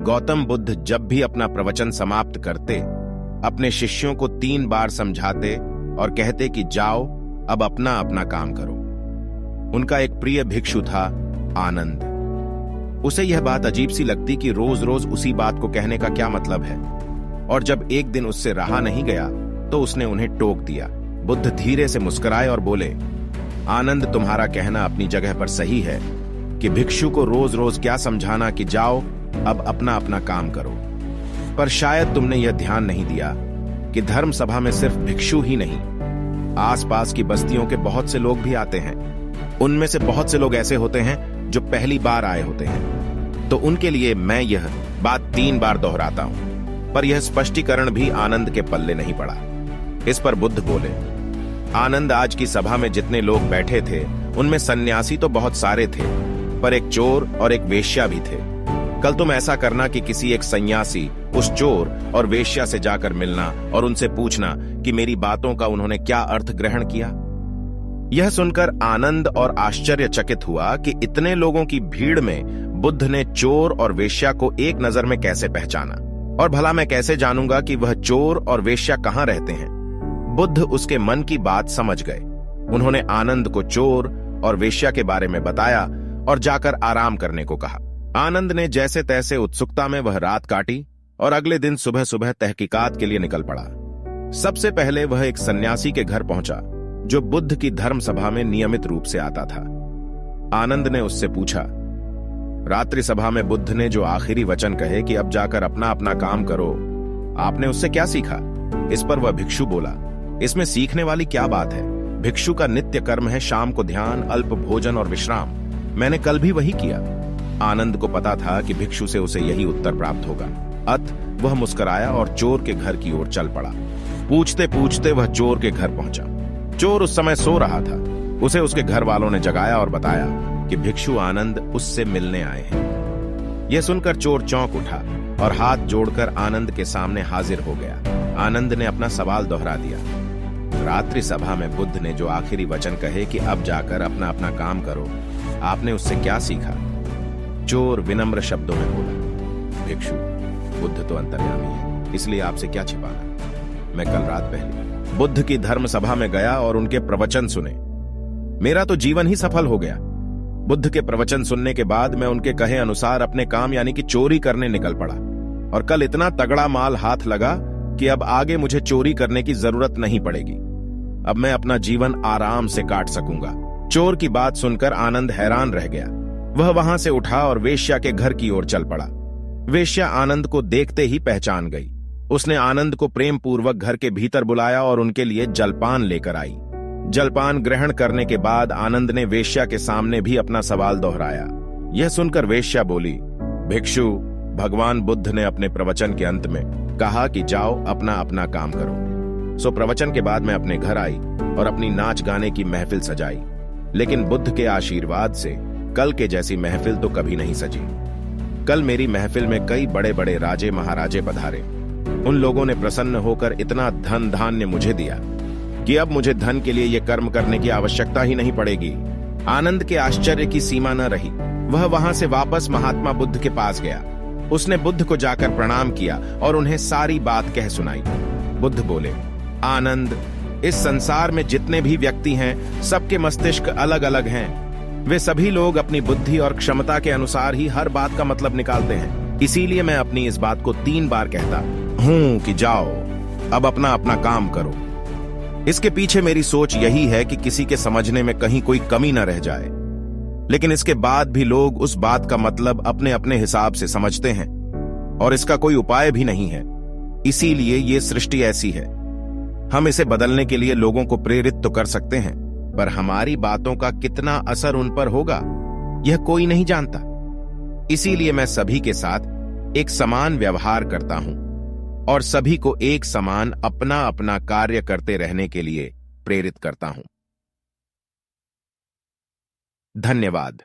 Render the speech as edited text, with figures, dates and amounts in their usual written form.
गौतम बुद्ध जब भी अपना प्रवचन समाप्त करते, अपने शिष्यों को 3 बार समझाते और कहते कि जाओ, अब अपना अपना काम करो। उनका एक प्रिय भिक्षु था, आनंद। उसे यह बात अजीब सी लगती कि रोज रोज उसी बात को कहने का क्या मतलब है, और जब एक दिन उससे रहा नहीं गया तो उसने उन्हें टोक दिया। बुद्ध धीरे से मुस्कुराए और बोले, आनंद, तुम्हारा कहना अपनी जगह पर सही है कि भिक्षु को रोज रोज क्या समझाना कि जाओ, अब अपना अपना काम करो। पर शायद तुमने यह ध्यान नहीं दिया कि धर्म सभा में सिर्फ भिक्षु ही नहीं, आसपास की बस्तियों के बहुत से लोग भी आते हैं। उनमें से बहुत से लोग ऐसे होते हैं जो पहली बार आए होते हैं, तो उनके लिए मैं यह बात 3 बार दोहराता हूं। पर यह स्पष्टीकरण भी आनंद के पल्ले नहीं पड़ा। इस पर बुद्ध बोले, आनंद, आज की सभा में जितने लोग बैठे थे उनमें सन्यासी तो बहुत सारे थे, पर एक चोर और एक वेश्या भी थे। कल तुम ऐसा करना कि किसी एक सन्यासी उस चोर और वेश्या से जाकर मिलना और उनसे पूछना कि मेरी बातों का उन्होंने क्या अर्थ ग्रहण किया। यह सुनकर आनंद और आश्चर्यचकित हुआ कि इतने लोगों की भीड़ में बुद्ध ने चोर और वेश्या को एक नजर में कैसे पहचाना, और भला मैं कैसे जानूंगा कि वह चोर और वेश्या कहां रहते हैं। बुद्ध उसके मन की बात समझ गए। उन्होंने आनंद को चोर और वेश्या के बारे में बताया और जाकर आराम करने को कहा। आनंद ने जैसे तैसे उत्सुकता में वह रात काटी और अगले दिन सुबह सुबह तहकीकात के लिए निकल पड़ा। सबसे पहले वह एक सन्यासी के घर पहुंचा जो बुद्ध की धर्म सभा में नियमित रूप से आता था। आनंद ने उससे पूछा, रात्रि सभा में बुद्ध ने जो आखिरी वचन कहे कि अब जाकर अपना अपना काम करो, आपने उससे क्या सीखा? इस पर वह भिक्षु बोला, इसमें सीखने वाली क्या बात है? भिक्षु का नित्य कर्म है शाम को ध्यान, अल्प भोजन और विश्राम। मैंने कल भी वही किया। आनंद को पता था कि भिक्षु से उसे यही उत्तर प्राप्त होगा। अत वह मुस्कुराया और चोर के घर की ओर चल पड़ा। पूछते पूछते वह चोर के घर पहुंचा। चोर उस समय सो रहा था। उसे उसके घर वालों ने जगाया और बताया कि भिक्षु आनंद उससे मिलने आए हैं। यह सुनकर चोर चौंक उठा और हाथ जोड़कर आनंद के सामने हाजिर हो गया। आनंद ने अपना सवाल दोहरा दिया, रात्रि सभा में बुद्ध ने जो आखिरी वचन कहे कि अब जाकर अपना अपना काम करो, आपने उससे क्या सीखा? चोर विनम्र शब्दों में बोला, भिक्षु, बुद्ध तो अंतर्यामी है, इसलिए आपसे क्या छिपाना। मैं कल रात पहले बुद्ध की धर्म सभा में गया और उनके प्रवचन सुने। मेरा तो जीवन ही सफल हो गया। बुद्ध के प्रवचन सुनने के बाद मैं उनके कहे अनुसार अपने काम यानी कि चोरी करने निकल पड़ा, और कल इतना तगड़ा माल हाथ लगा कि अब आगे मुझे चोरी करने की जरूरत नहीं पड़ेगी। अब मैं अपना जीवन आराम से काट सकूंगा। चोर की बात सुनकर आनंद हैरान रह गया। वह वहां से उठा और वेश्या के घर की ओर चल पड़ा। वेश्या आनंद को देखते ही पहचान गई। उसने आनंद को प्रेम पूर्वक घर के भीतर बुलाया और उनके लिए जलपान लेकर आई। जलपान ग्रहण करने के बाद आनंद ने वेश्या के सामने भी अपना सवाल दोहराया। यह सुनकर वेश्या बोली, भिक्षु, भगवान बुद्ध ने अपने प्रवचन के अंत में कहा कि जाओ अपना अपना काम करो। सो प्रवचन के बाद मैं अपने घर आई और अपनी नाच गाने की महफिल सजाई, लेकिन बुद्ध के आशीर्वाद से कल के जैसी महफिल तो कभी नहीं सजी। कल मेरी महफिल में कई बड़े बड़े राजे महाराजे पधारे। उन लोगों ने प्रसन्न होकर इतना धन धान्य मुझे दिया कि अब मुझे धन के लिए यह कर्म करने की आवश्यकता ही नहीं पड़ेगी। आनंद के आश्चर्य की सीमा न रही। वह वहां से वापस महात्मा बुद्ध के पास गया। उसने बुद्ध को जाकर प्रणाम किया और उन्हें सारी बात कह सुनाई। बुद्ध बोले, आनंद, इस संसार में जितने भी व्यक्ति हैं, सबके मस्तिष्क अलग अलग हैं। वे सभी लोग अपनी बुद्धि और क्षमता के अनुसार ही हर बात का मतलब निकालते हैं। इसीलिए मैं अपनी इस बात को 3 बार कहता हूं कि जाओ, अब अपना अपना काम करो। इसके पीछे मेरी सोच यही है कि किसी के समझने में कहीं कोई कमी न रह जाए। लेकिन इसके बाद भी लोग उस बात का मतलब अपने अपने हिसाब से समझते हैं और इसका कोई उपाय भी नहीं है। इसीलिए ये सृष्टि ऐसी है। हम इसे बदलने के लिए लोगों को प्रेरित तो कर सकते हैं, पर हमारी बातों का कितना असर उन पर होगा, यह कोई नहीं जानता। इसीलिए मैं सभी के साथ एक समान व्यवहार करता हूं और सभी को एक समान अपना अपना कार्य करते रहने के लिए प्रेरित करता हूं। धन्यवाद।